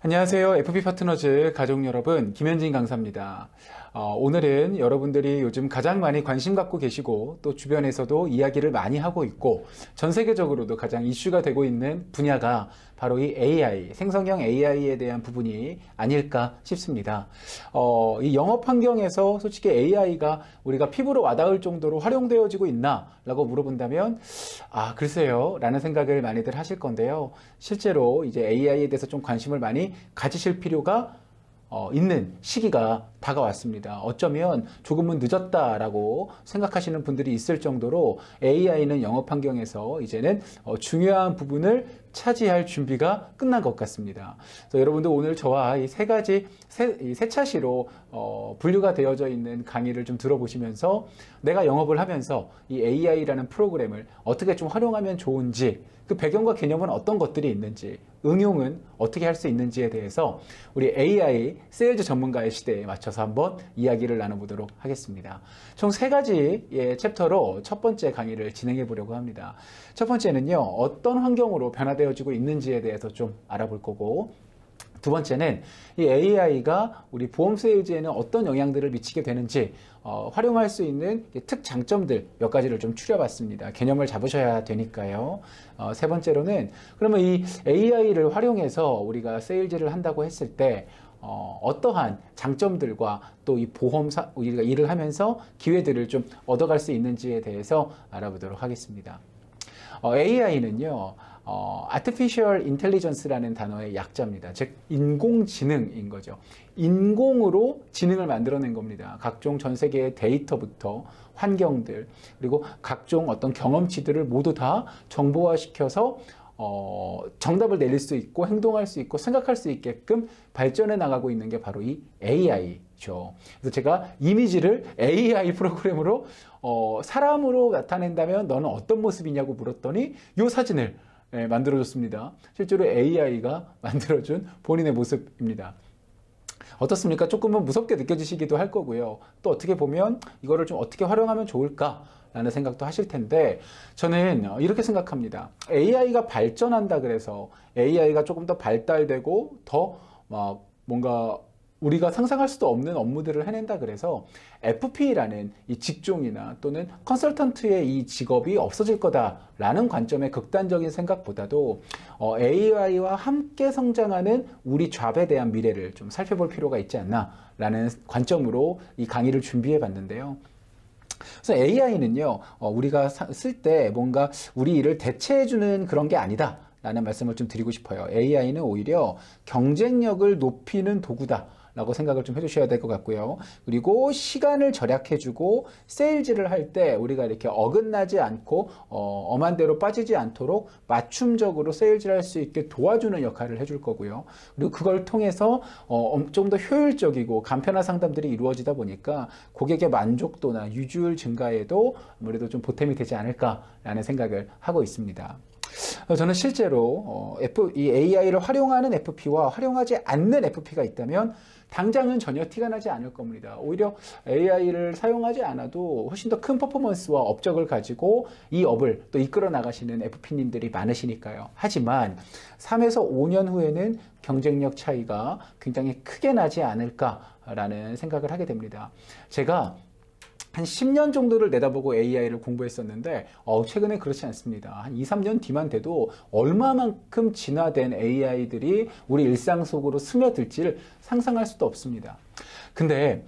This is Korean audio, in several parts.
안녕하세요. FP 파트너즈 가족 여러분, 김현진 강사입니다. 오늘은 여러분들이 요즘 가장 많이 관심 갖고 계시고 또 주변에서도 이야기를 많이 하고 있고 전 세계적으로도 가장 이슈가 되고 있는 분야가 바로 이 AI, 생성형 AI에 대한 부분이 아닐까 싶습니다. 이 영업 환경에서 솔직히 AI가 우리가 피부로 와닿을 정도로 활용되어지고 있나? 라고 물어본다면 글쎄요 라는 생각을 많이들 하실 건데요. 실제로 이제 AI에 대해서 좀 관심을 많이 가지실 필요가 있는 시기가 다가왔습니다. 어쩌면 조금은 늦었다라고 생각하시는 분들이 있을 정도로 AI는 영업 환경에서 이제는 중요한 부분을 차지할 준비가 끝난 것 같습니다. 그래서 여러분들 오늘 저와 이 세 가지 세 차시로 분류가 되어져 있는 강의를 좀 들어보시면서 내가 영업을 하면서 이 AI라는 프로그램을 어떻게 좀 활용하면 좋은지, 그 배경과 개념은 어떤 것들이 있는지, 응용은 어떻게 할 수 있는지에 대해서 우리 AI 세일즈 전문가의 시대에 맞춰서 한번 이야기를 나눠보도록 하겠습니다. 총 세 가지의 챕터로 첫 번째 강의를 진행해 보려고 합니다. 첫 번째는요, 어떤 환경으로 변화되어지고 있는지에 대해서 좀 알아볼 거고, 두 번째는 이 AI가 우리 보험 세일즈에는 어떤 영향들을 미치게 되는지 활용할 수 있는 특장점들 몇 가지를 좀 추려봤습니다. 개념을 잡으셔야 되니까요. 세 번째로는 그러면 이 AI를 활용해서 우리가 세일즈를 한다고 했을 때 어떠한 장점들과 또 이 보험사 우리가 일을 하면서 기회들을 좀 얻어갈 수 있는지에 대해서 알아보도록 하겠습니다. AI는요, Artificial Intelligence라는 단어의 약자입니다. 즉, 인공지능인 거죠. 인공으로 지능을 만들어낸 겁니다. 각종 전 세계의 데이터부터 환경들, 그리고 각종 어떤 경험치들을 모두 다 정보화시켜서 정답을 내릴 수 있고 행동할 수 있고 생각할 수 있게끔 발전해 나가고 있는 게 바로 이 AI죠. 그래서 제가 이미지를 AI 프로그램으로 사람으로 나타낸다면 너는 어떤 모습이냐고 물었더니 이 사진을 만들어줬습니다. 실제로 AI가 만들어준 본인의 모습입니다. 어떻습니까? 조금은 무섭게 느껴지시기도 할 거고요. 또 어떻게 보면 이거를 좀 어떻게 활용하면 좋을까? 라는 생각도 하실 텐데, 저는 이렇게 생각합니다. AI가 발전한다 그래서 AI가 조금 더 발달되고 더 뭔가 우리가 상상할 수도 없는 업무들을 해낸다 그래서 FP라는 이 직종이나 또는 컨설턴트의 이 직업이 없어질 거다라는 관점의 극단적인 생각보다도 AI와 함께 성장하는 우리 잡에 대한 미래를 좀 살펴볼 필요가 있지 않나라는 관점으로 이 강의를 준비해 봤는데요. 그래서 AI는요, 우리가 쓸 때 뭔가 우리 일을 대체해주는 그런 게 아니다 라는 말씀을 좀 드리고 싶어요. AI는 오히려 경쟁력을 높이는 도구다 라고 생각을 좀 해주셔야 될 것 같고요. 그리고 시간을 절약해주고 세일즈를 할 때 우리가 이렇게 어긋나지 않고 엄한 대로 빠지지 않도록 맞춤적으로 세일즈를 할 수 있게 도와주는 역할을 해줄 거고요. 그리고 그걸 통해서 좀 더 효율적이고 간편한 상담들이 이루어지다 보니까 고객의 만족도나 유지율 증가에도 아무래도 좀 보탬이 되지 않을까라는 생각을 하고 있습니다. 저는 실제로 이 AI를 활용하는 FP와 활용하지 않는 FP가 있다면 당장은 전혀 티가 나지 않을 겁니다. 오히려 AI를 사용하지 않아도 훨씬 더 큰 퍼포먼스와 업적을 가지고 이 업을 또 이끌어 나가시는 FP님들이 많으시니까요. 하지만 3에서 5년 후에는 경쟁력 차이가 굉장히 크게 나지 않을까라는 생각을 하게 됩니다. 제가 한 10년 정도를 내다보고 AI를 공부했었는데 최근에 그렇지 않습니다. 한 2, 3년 뒤만 돼도 얼마만큼 진화된 AI들이 우리 일상 속으로 스며들지를 상상할 수도 없습니다. 근데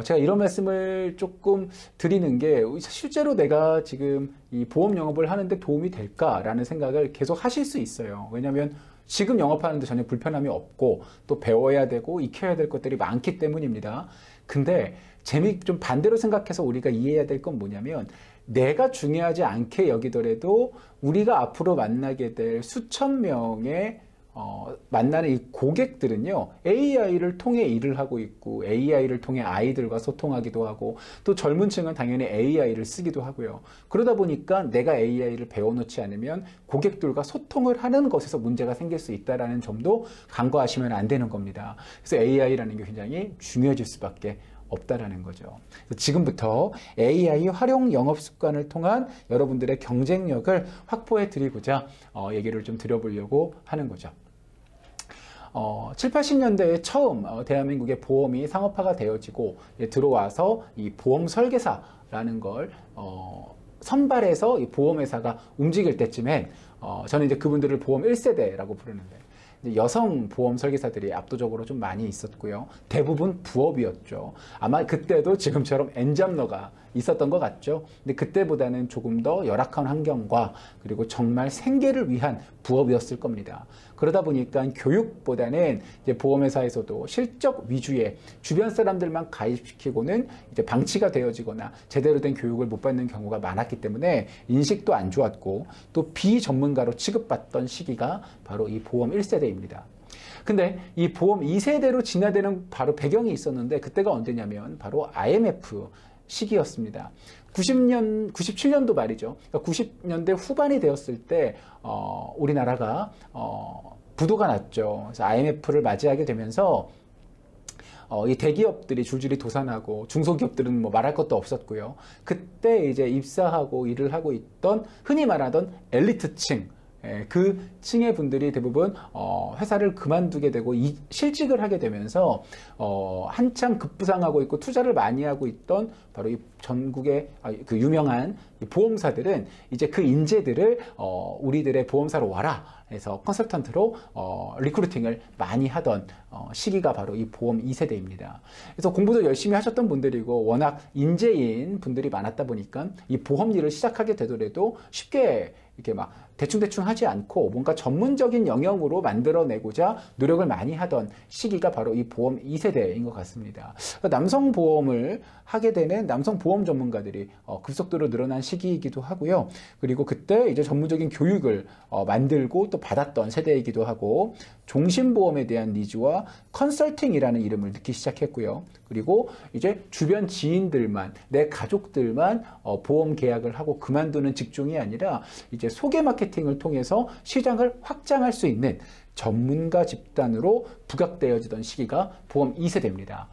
제가 이런 말씀을 조금 드리는 게 실제로 내가 지금 이 보험 영업을 하는데 도움이 될까라는 생각을 계속 하실 수 있어요. 왜냐하면 지금 영업하는데 전혀 불편함이 없고 또 배워야 되고 익혀야 될 것들이 많기 때문입니다. 근데 좀 반대로 생각해서 우리가 이해해야 될 건 뭐냐면 내가 중요하지 않게 여기더라도 우리가 앞으로 만나게 될 수천 명의 만나는 이 고객들은요, AI를 통해 일을 하고 있고, AI를 통해 아이들과 소통하기도 하고, 또 젊은 층은 당연히 AI를 쓰기도 하고요. 그러다 보니까 내가 AI를 배워놓지 않으면 고객들과 소통을 하는 것에서 문제가 생길 수 있다는 점도 간과하시면 안 되는 겁니다. 그래서 AI라는 게 굉장히 중요해질 수밖에 없다라는 거죠. 지금부터 AI 활용 영업 습관을 통한 여러분들의 경쟁력을 확보해 드리고자 얘기를 좀 드려보려고 하는 거죠. 7, 80년대에 처음 대한민국의 보험이 상업화가 되어지고 들어와서 이 보험 설계사라는 걸 선발해서 이 보험회사가 움직일 때쯤엔 저는 이제 그분들을 보험 1세대라고 부르는데 여성 보험 설계사들이 압도적으로 좀 많이 있었고요. 대부분 부업이었죠. 아마 그때도 지금처럼 엔잡러가 있었던 것 같죠. 근데 그때보다는 조금 더 열악한 환경과 그리고 정말 생계를 위한 부업이었을 겁니다. 그러다 보니까 교육보다는 이제 보험회사에서도 실적 위주의 주변 사람들만 가입시키고는 이제 방치가 되어지거나 제대로 된 교육을 못 받는 경우가 많았기 때문에 인식도 안 좋았고 또 비전문가로 취급받던 시기가 바로 이 보험 1세대입니다. 근데 이 보험 2세대로 진화되는 바로 배경이 있었는데 그때가 언제냐면 바로 IMF 시기였습니다. 97년도 말이죠. 그러니까 90년대 후반이 되었을 때 우리나라가 부도가 났죠. 그래서 IMF를 맞이하게 되면서 이 대기업들이 줄줄이 도산하고 중소기업들은 뭐 말할 것도 없었고요. 그때 이제 입사하고 일을 하고 있던 흔히 말하던 엘리트층, 그 층의 분들이 대부분 회사를 그만두게 되고 실직을 하게 되면서 한참 급부상하고 있고 투자를 많이 하고 있던 바로 이 전국의 그 유명한 보험사들은 이제 그 인재들을 우리들의 보험사로 와라 해서 컨설턴트로 리크루팅을 많이 하던 시기가 바로 이 보험 2세대입니다. 그래서 공부도 열심히 하셨던 분들이고 워낙 인재인 분들이 많았다 보니까 이 보험 일을 시작하게 되더라도 쉽게 이렇게 막 대충대충 하지 않고 뭔가 전문적인 영역으로 만들어내고자 노력을 많이 하던 시기가 바로 이 보험 2세대인 것 같습니다. 남성 보험을 하게 되는 남성 보험 전문가들이 급속도로 늘어난 시기이기도 하고요. 그리고 그때 이제 전문적인 교육을 만들고 또 받았던 세대이기도 하고 종신보험에 대한 니즈와 컨설팅이라는 이름을 넣기 시작했고요. 그리고 이제 주변 지인들만, 내 가족들만 보험 계약을 하고 그만두는 직종이 아니라 이제 소개 마케팅을 통해서 시장을 확장할 수 있는 전문가 집단으로 부각되어지던 시기가 보험 2세대입니다.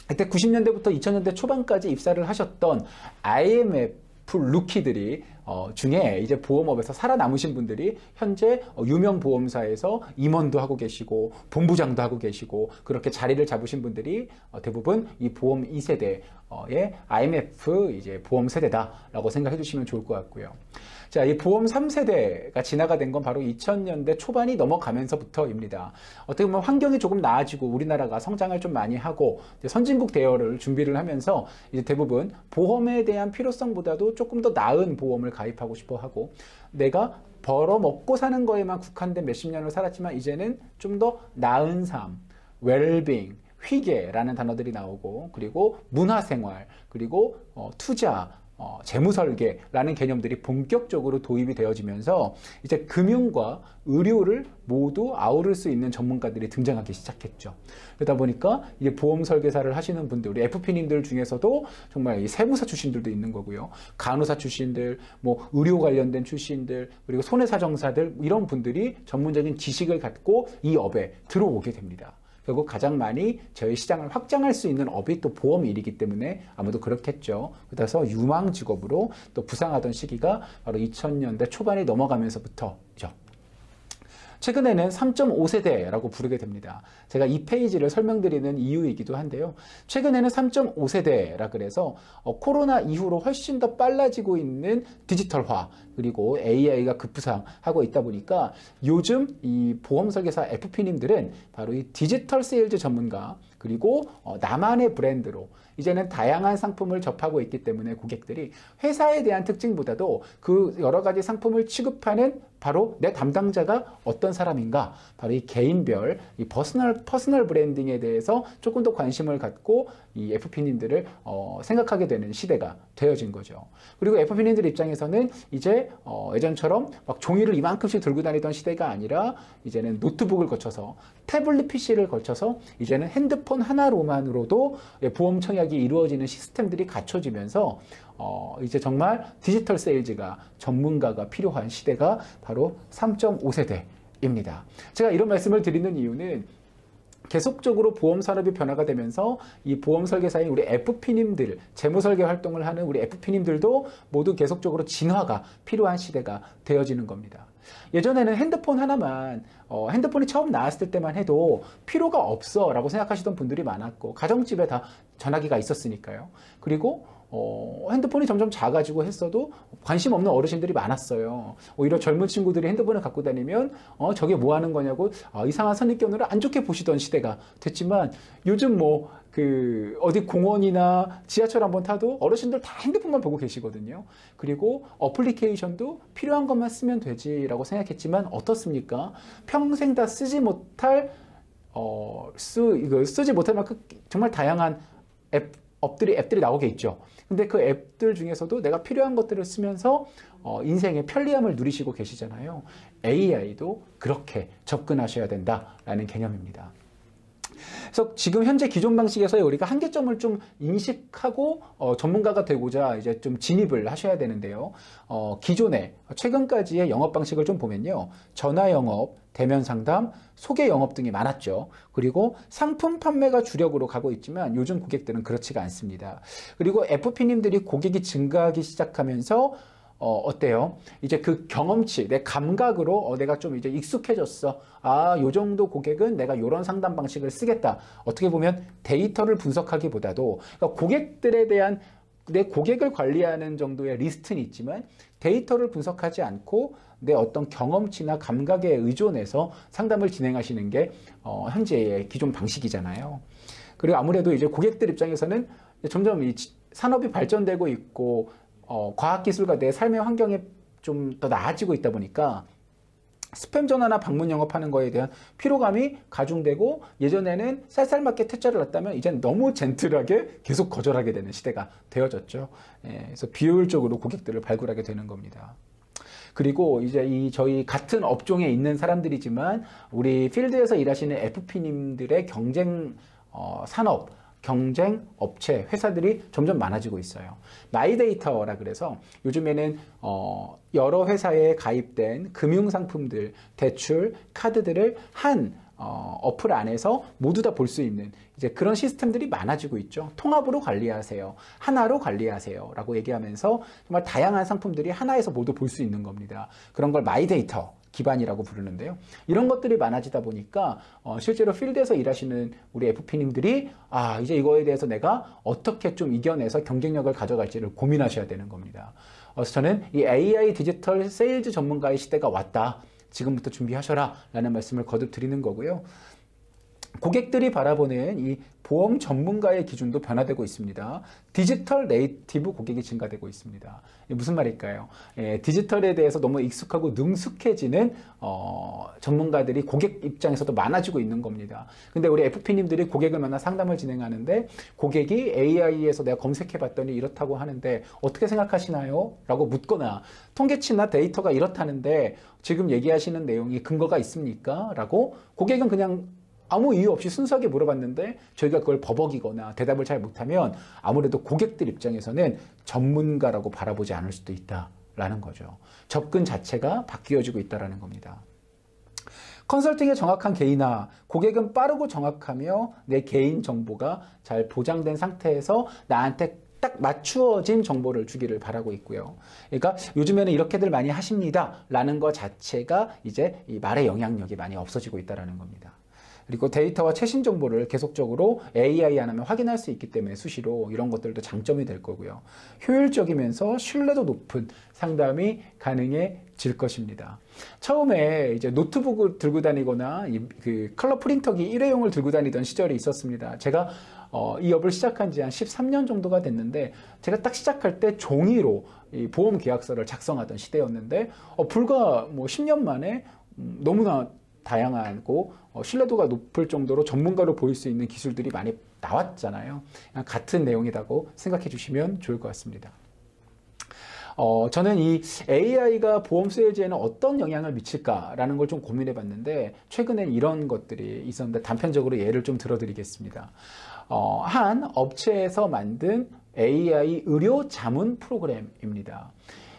그때 90년대부터 2000년대 초반까지 입사를 하셨던 IMF 루키들이 중에 이제 보험업에서 살아남으신 분들이 현재 유명 보험사에서 임원도 하고 계시고 본부장도 하고 계시고 그렇게 자리를 잡으신 분들이 대부분 이 보험 2세대의 IMF 이제 보험 세대다라고 생각해 주시면 좋을 것 같고요. 자, 이 보험 3세대가 진화가 된 건 바로 2000년대 초반이 넘어가면서부터입니다. 어떻게 보면 환경이 조금 나아지고 우리나라가 성장을 좀 많이 하고 선진국 대여를 준비를 하면서 이제 대부분 보험에 대한 필요성보다도 조금 더 나은 보험을 가입하고 싶어 하고 내가 벌어 먹고 사는 거에만 국한된 몇십 년을 살았지만 이제는 좀 더 나은 삶, 웰빙, 회계라는 단어들이 나오고 그리고 문화생활, 그리고 투자, 재무설계라는 개념들이 본격적으로 도입이 되어지면서 이제 금융과 의료를 모두 아우를 수 있는 전문가들이 등장하기 시작했죠. 그러다 보니까 이제 보험 설계사를 하시는 분들, 우리 FP님들 중에서도 정말 이 세무사 출신들도 있는 거고요. 간호사 출신들, 뭐 의료 관련된 출신들, 그리고 손해사정사들 이런 분들이 전문적인 지식을 갖고 이 업에 들어오게 됩니다. 결국 가장 많이 저희 시장을 확장할 수 있는 업이 또 보험 일이기 때문에 아무도 그렇겠죠. 그래서 유망 직업으로 또 부상하던 시기가 바로 2000년대 초반이 넘어가면서부터죠. 최근에는 3.5세대라고 부르게 됩니다. 제가 이 페이지를 설명드리는 이유이기도 한데요. 최근에는 3.5세대라 그래서 코로나 이후로 훨씬 더 빨라지고 있는 디지털화 그리고 AI가 급부상하고 있다 보니까 요즘 이 보험 설계사 FP님들은 바로 이 디지털 세일즈 전문가 그리고 나만의 브랜드로 이제는 다양한 상품을 접하고 있기 때문에 고객들이 회사에 대한 특징보다도 그 여러 가지 상품을 취급하는 바로 내 담당자가 어떤 사람인가, 바로 이 개인별, 이 퍼스널 브랜딩에 대해서 조금 더 관심을 갖고 이 FP님들을 생각하게 되는 시대가 되어진 거죠. 그리고 FP님들 입장에서는 이제 예전처럼 막 종이를 이만큼씩 들고 다니던 시대가 아니라 이제는 노트북을 거쳐서 태블릿 PC를 거쳐서 이제는 핸드폰 하나로만으로도 보험 청약이 이루어지는 시스템들이 갖춰지면서 이제 정말 디지털 세일즈가 전문가가 필요한 시대가 바로 3.5세대입니다. 제가 이런 말씀을 드리는 이유는 계속적으로 보험 산업이 변화가 되면서 이 보험 설계사인 우리 FP님들, 재무설계 활동을 하는 우리 FP님들도 모두 계속적으로 진화가 필요한 시대가 되어지는 겁니다. 예전에는 핸드폰 하나만, 핸드폰이 처음 나왔을 때만 해도 필요가 없어 라고 생각하시던 분들이 많았고, 가정집에 다 전화기가 있었으니까요. 그리고 핸드폰이 점점 작아지고 했어도 관심 없는 어르신들이 많았어요. 오히려 젊은 친구들이 핸드폰을 갖고 다니면 저게 뭐 하는 거냐고 이상한 선입견으로 안 좋게 보시던 시대가 됐지만, 요즘 어디 공원이나 지하철 한번 타도 어르신들 다 핸드폰만 보고 계시거든요. 그리고 어플리케이션도 필요한 것만 쓰면 되지라고 생각했지만 어떻습니까? 평생 다 쓰지 못할 쓰지 못할 만큼 정말 다양한 앱들이 나오게 있죠. 근데 그 앱들 중에서도 내가 필요한 것들을 쓰면서 인생의 편리함을 누리시고 계시잖아요. AI도 그렇게 접근하셔야 된다라는 개념입니다. 그래서 지금 현재 기존 방식에서 우리가 한계점을 좀 인식하고 전문가가 되고자 이제 좀 진입을 하셔야 되는데요. 기존에 최근까지의 영업 방식을 좀 보면요. 전화 영업, 대면 상담, 소개 영업 등이 많았죠. 그리고 상품 판매가 주력으로 가고 있지만 요즘 고객들은 그렇지가 않습니다. 그리고 FP님들이 고객이 증가하기 시작하면서 어때요? 이제 그 경험치, 내 감각으로 내가 좀 이제 익숙해졌어. 요 정도 고객은 내가 요런 상담 방식을 쓰겠다. 어떻게 보면 데이터를 분석하기보다도, 그러니까 고객들에 대한 내 고객을 관리하는 정도의 리스트는 있지만 데이터를 분석하지 않고 내 어떤 경험치나 감각에 의존해서 상담을 진행하시는 게 현재의 기존 방식이잖아요. 그리고 아무래도 이제 고객들 입장에서는 점점 이 산업이 발전되고 있고 과학기술과 내 삶의 환경이 좀 더 나아지고 있다 보니까 스팸 전화나 방문 영업하는 거에 대한 피로감이 가중되고, 예전에는 쌀쌀맞게 퇴짜를 놨다면 이제는 너무 젠틀하게 계속 거절하게 되는 시대가 되어졌죠. 그래서 비효율적으로 고객들을 발굴하게 되는 겁니다. 그리고 이제 저희 같은 업종에 있는 사람들이지만 우리 필드에서 일하시는 FP님들의 경쟁 산업, 경쟁 업체, 회사들이 점점 많아지고 있어요. 마이데이터라 그래서 요즘에는 여러 회사에 가입된 금융상품들, 대출, 카드들을 한 어플 안에서 모두 다 볼 수 있는 이제 그런 시스템들이 많아지고 있죠. 통합으로 관리하세요. 하나로 관리하세요. 라고 얘기하면서 정말 다양한 상품들이 하나에서 모두 볼 수 있는 겁니다. 그런 걸 마이데이터 기반이라고 부르는데요. 이런 것들이 많아지다 보니까 실제로 필드에서 일하시는 우리 FP님들이 이제 이거에 대해서 내가 어떻게 좀 이겨내서 경쟁력을 가져갈지를 고민하셔야 되는 겁니다. 그래서 저는 이 AI 디지털 세일즈 전문가의 시대가 왔다. 지금부터 준비하셔라 라는 말씀을 거듭 드리는 거고요. 고객들이 바라보는 이 보험 전문가의 기준도 변화되고 있습니다. 디지털 네이티브 고객이 증가되고 있습니다. 무슨 말일까요? 디지털에 대해서 너무 익숙하고 능숙해지는 전문가들이 고객 입장에서도 많아지고 있는 겁니다. 근데 우리 FP님들이 고객을 만나 상담을 진행하는데 고객이 AI에서 내가 검색해봤더니 이렇다고 하는데 어떻게 생각하시나요? 라고 묻거나, 통계치나 데이터가 이렇다는데 지금 얘기하시는 내용이 근거가 있습니까? 라고 고객은 그냥 아무 이유 없이 순수하게 물어봤는데 저희가 그걸 버벅이거나 대답을 잘 못하면 아무래도 고객들 입장에서는 전문가라고 바라보지 않을 수도 있다라는 거죠. 접근 자체가 바뀌어지고 있다는 겁니다. 컨설팅의 정확한 개인화, 고객은 빠르고 정확하며 내 개인 정보가 잘 보장된 상태에서 나한테 딱 맞추어진 정보를 주기를 바라고 있고요. 그러니까 요즘에는 이렇게들 많이 하십니다 라는 것 자체가 이제 이 말의 영향력이 많이 없어지고 있다는 겁니다. 그리고 데이터와 최신 정보를 계속적으로 AI 안 하면 확인할 수 있기 때문에 수시로 이런 것들도 장점이 될 거고요. 효율적이면서 신뢰도 높은 상담이 가능해질 것입니다. 처음에 이제 노트북을 들고 다니거나 그 컬러 프린터기 일회용을 들고 다니던 시절이 있었습니다. 제가 이 업을 시작한 지 한 13년 정도가 됐는데, 제가 딱 시작할 때 종이로 이 보험 계약서를 작성하던 시대였는데 불과 10년 만에 너무나 다양하고 신뢰도가 높을 정도로 전문가로 보일 수 있는 기술들이 많이 나왔잖아요. 같은 내용이라고 생각해 주시면 좋을 것 같습니다. 저는 이 AI가 보험 세일즈에는 어떤 영향을 미칠까라는 걸 좀 고민해 봤는데, 최근엔 이런 것들이 있었는데 단편적으로 예를 좀 들어드리겠습니다. 한 업체에서 만든 AI 의료 자문 프로그램입니다.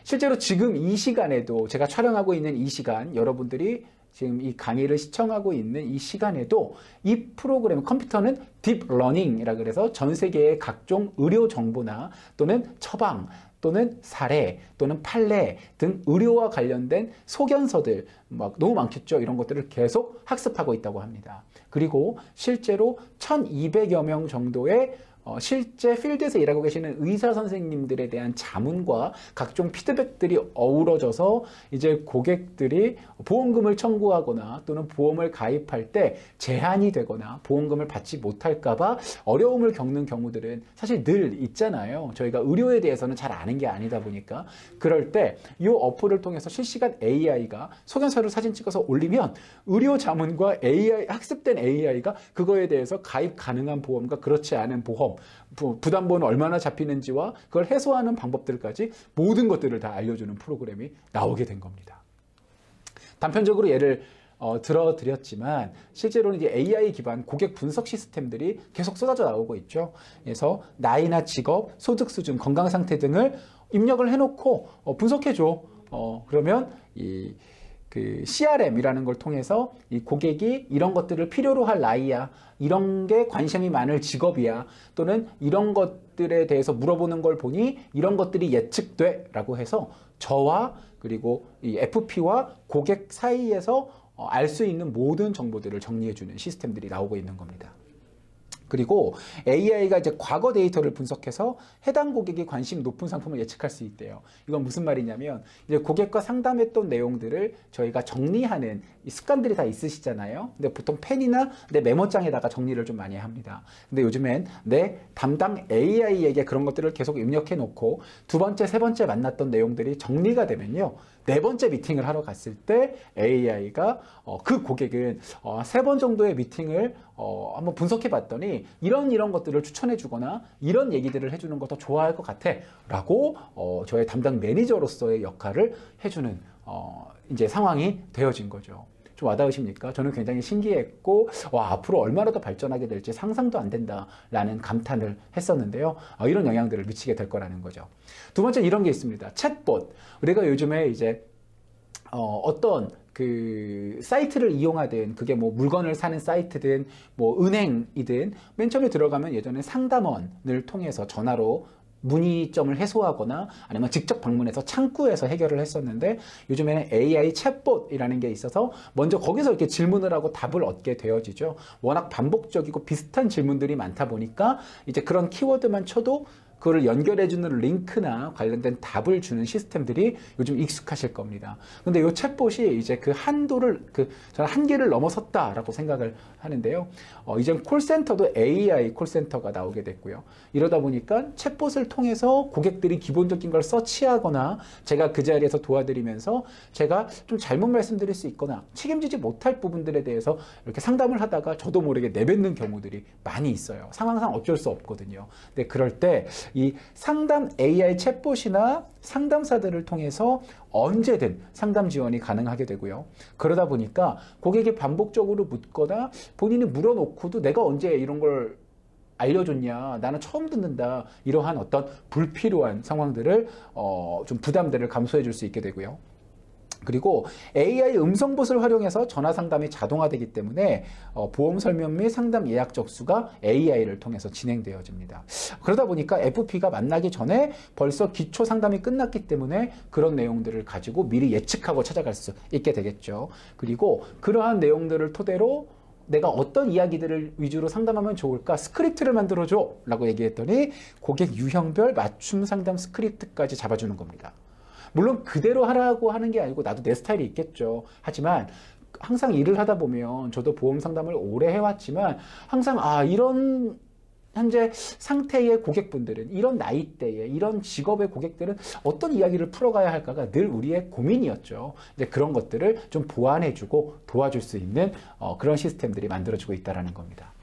실제로 지금 이 시간에도, 제가 촬영하고 있는 이 시간, 여러분들이 지금 이 강의를 시청하고 있는 이 시간에도 이 프로그램, 컴퓨터는 딥러닝이라 그래서 전 세계의 각종 의료 정보나 또는 처방, 또는 사례 또는 판례 등 의료와 관련된 소견서들 막 너무 많겠죠. 이런 것들을 계속 학습하고 있다고 합니다. 그리고 실제로 1200여 명 정도의 실제 필드에서 일하고 계시는 의사 선생님들에 대한 자문과 각종 피드백들이 어우러져서 이제 고객들이 보험금을 청구하거나 또는 보험을 가입할 때 제한이 되거나 보험금을 받지 못할까봐 어려움을 겪는 경우들은 사실 늘 있잖아요. 저희가 의료에 대해서는 잘 아는 게 아니다 보니까. 그럴 때 이 어플을 통해서 실시간 AI가 소견서를 사진 찍어서 올리면 의료 자문과 학습된 AI가 그거에 대해서 가입 가능한 보험과 그렇지 않은 보험, 부담보는 얼마나 잡히는지와 그걸 해소하는 방법들까지 모든 것들을 다 알려주는 프로그램이 나오게 된 겁니다. 단편적으로 예를 들어드렸지만 실제로는 이제 AI 기반 고객 분석 시스템들이 계속 쏟아져 나오고 있죠. 그래서 나이나 직업, 소득 수준, 건강 상태 등을 입력을 해놓고 분석해줘. 그러면 그 CRM이라는 걸 통해서 이 고객이 이런 것들을 필요로 할 나이야, 이런 게 관심이 많을 직업이야, 또는 이런 것들에 대해서 물어보는 걸 보니 이런 것들이 예측돼 라고 해서 저와 그리고 이 FP와 고객 사이에서 알 수 있는 모든 정보들을 정리해주는 시스템들이 나오고 있는 겁니다. 그리고 AI가 이제 과거 데이터를 분석해서 해당 고객이 관심 높은 상품을 예측할 수 있대요. 이건 무슨 말이냐면 이제 고객과 상담했던 내용들을 저희가 정리하는 이 습관들이 다 있으시잖아요. 근데 보통 펜이나 내 메모장에다가 정리를 좀 많이 합니다. 근데 요즘엔 내 담당 AI에게 그런 것들을 계속 입력해 놓고 두 번째, 세 번째 만났던 내용들이 정리가 되면요. 네 번째 미팅을 하러 갔을 때 AI가 그 고객은 세 번 정도의 미팅을 한번 분석해 봤더니 이런 것들을 추천해 주거나 이런 얘기들을 해주는 거 더 좋아할 것 같아 라고 저의 담당 매니저로서의 역할을 해주는 이제 상황이 되어진 거죠. 좀 와닿으십니까? 저는 굉장히 신기했고 와, 앞으로 얼마나 더 발전하게 될지 상상도 안 된다라는 감탄을 했었는데요. 이런 영향들을 미치게 될 거라는 거죠. 두 번째 이런 게 있습니다. 챗봇. 우리가 요즘에 이제 어떤 그 사이트를 이용하든 그게 뭐 물건을 사는 사이트든 뭐 은행이든 맨 처음에 들어가면 예전에 상담원을 통해서 전화로 문의점을 해소하거나 아니면 직접 방문해서 창구에서 해결을 했었는데 요즘에는 AI 챗봇이라는 게 있어서 먼저 거기서 이렇게 질문을 하고 답을 얻게 되어지죠. 워낙 반복적이고 비슷한 질문들이 많다 보니까 이제 그런 키워드만 쳐도 그거를 연결해주는 링크나 관련된 답을 주는 시스템들이 요즘 익숙하실 겁니다. 근데 이 챗봇이 이제 그 한도를, 저는 한계를 넘어섰다라고 생각을 하는데요. 이젠 콜센터도 AI 콜센터가 나오게 됐고요. 이러다 보니까 챗봇을 통해서 고객들이 기본적인 걸 서치하거나 제가 그 자리에서 도와드리면서 제가 좀 잘못 말씀드릴 수 있거나 책임지지 못할 부분들에 대해서 이렇게 상담을 하다가 저도 모르게 내뱉는 경우들이 많이 있어요. 상황상 어쩔 수 없거든요. 근데 그럴 때 이 상담 AI 챗봇이나 상담사들을 통해서 언제든 상담 지원이 가능하게 되고요. 그러다 보니까 고객이 반복적으로 묻거나 본인이 물어놓고도 내가 언제 이런 걸 알려줬냐, 나는 처음 듣는다, 이러한 어떤 불필요한 상황들을 좀 부담들을 감소해 줄 수 있게 되고요. 그리고 AI 음성봇을 활용해서 전화 상담이 자동화되기 때문에 보험 설명 및 상담 예약 접수가 AI를 통해서 진행되어집니다. 그러다 보니까 FP가 만나기 전에 벌써 기초 상담이 끝났기 때문에 그런 내용들을 가지고 미리 예측하고 찾아갈 수 있게 되겠죠. 그리고 그러한 내용들을 토대로 내가 어떤 이야기들을 위주로 상담하면 좋을까? 스크립트를 만들어줘! 라고 얘기했더니 고객 유형별 맞춤 상담 스크립트까지 잡아주는 겁니다. 물론 그대로 하라고 하는 게 아니고 나도 내 스타일이 있겠죠. 하지만 항상 일을 하다 보면 저도 보험 상담을 오래 해왔지만 항상 이런 현재 상태의 고객분들은 이런 나이대에 이런 직업의 고객들은 어떤 이야기를 풀어가야 할까가 늘 우리의 고민이었죠. 이제 그런 것들을 좀 보완해주고 도와줄 수 있는 그런 시스템들이 만들어지고 있다는 겁니다.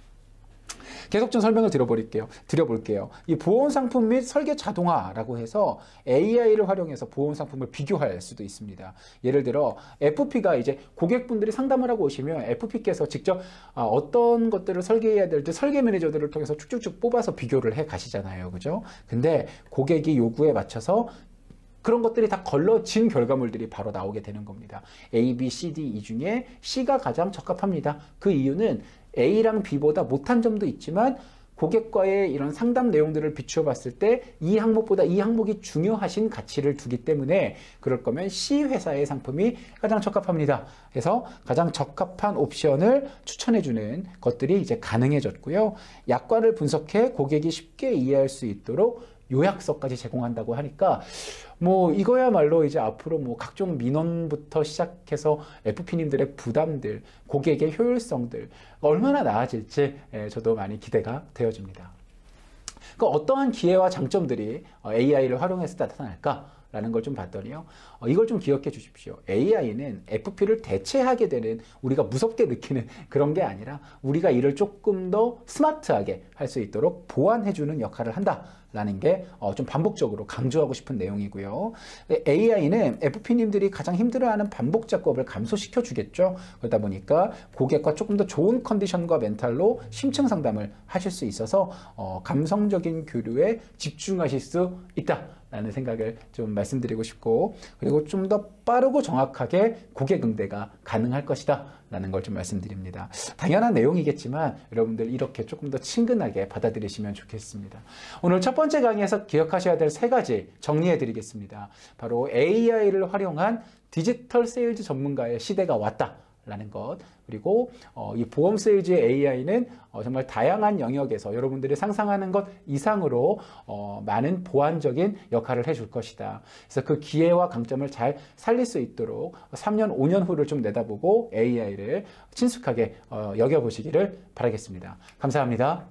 계속 좀 설명을 드려볼게요. 이 보험 상품 및 설계 자동화라고 해서 AI를 활용해서 보험 상품을 비교할 수도 있습니다. 예를 들어 FP가 이제 고객분들이 상담을 하고 오시면 FP께서 직접 어떤 것들을 설계해야 될지 설계 매니저들을 통해서 쭉쭉쭉 뽑아서 비교를 해 가시잖아요. 그죠? 근데 고객이 요구에 맞춰서 그런 것들이 다 걸러진 결과물들이 바로 나오게 되는 겁니다. A, B, C, D 이 중에 C가 가장 적합합니다. 그 이유는 A랑 B보다 못한 점도 있지만 고객과의 이런 상담 내용들을 비추어 봤을 때 이 항목보다 이 항목이 중요하신 가치를 두기 때문에 그럴 거면 C 회사의 상품이 가장 적합합니다. 그래서 가장 적합한 옵션을 추천해주는 것들이 이제 가능해졌고요. 약관을 분석해 고객이 쉽게 이해할 수 있도록 요약서까지 제공한다고 하니까 뭐 이거야말로 이제 앞으로 뭐 각종 민원부터 시작해서 FP님들의 부담들, 고객의 효율성들 얼마나 나아질지 저도 많이 기대가 되어집니다. 그 어떠한 기회와 장점들이 AI를 활용해서 나타날까? 라는 걸 좀 봤더니요. 이걸 좀 기억해 주십시오. AI는 FP를 대체하게 되는 우리가 무섭게 느끼는 그런 게 아니라 우리가 일을 조금 더 스마트하게 할 수 있도록 보완해주는 역할을 한다라는 게 좀 반복적으로 강조하고 싶은 내용이고요. AI는 FP님들이 가장 힘들어하는 반복 작업을 감소시켜 주겠죠. 그러다 보니까 고객과 조금 더 좋은 컨디션과 멘탈로 심층 상담을 하실 수 있어서 감성적인 교류에 집중하실 수 있다. 라는 생각을 좀 말씀드리고 싶고, 그리고 좀 더 빠르고 정확하게 고객 응대가 가능할 것이다 라는 걸 좀 말씀드립니다. 당연한 내용이겠지만 여러분들 이렇게 조금 더 친근하게 받아들이시면 좋겠습니다. 오늘 첫 번째 강의에서 기억하셔야 될 3가지 정리해 드리겠습니다. 바로 AI를 활용한 디지털 세일즈 전문가의 시대가 왔다 라는 것, 그리고 이 보험 세일즈의 AI는 정말 다양한 영역에서 여러분들이 상상하는 것 이상으로 많은 보완적인 역할을 해줄 것이다. 그래서 그 기회와 강점을 잘 살릴 수 있도록 3년, 5년 후를 좀 내다보고 AI를 친숙하게 여겨보시기를 바라겠습니다. 감사합니다.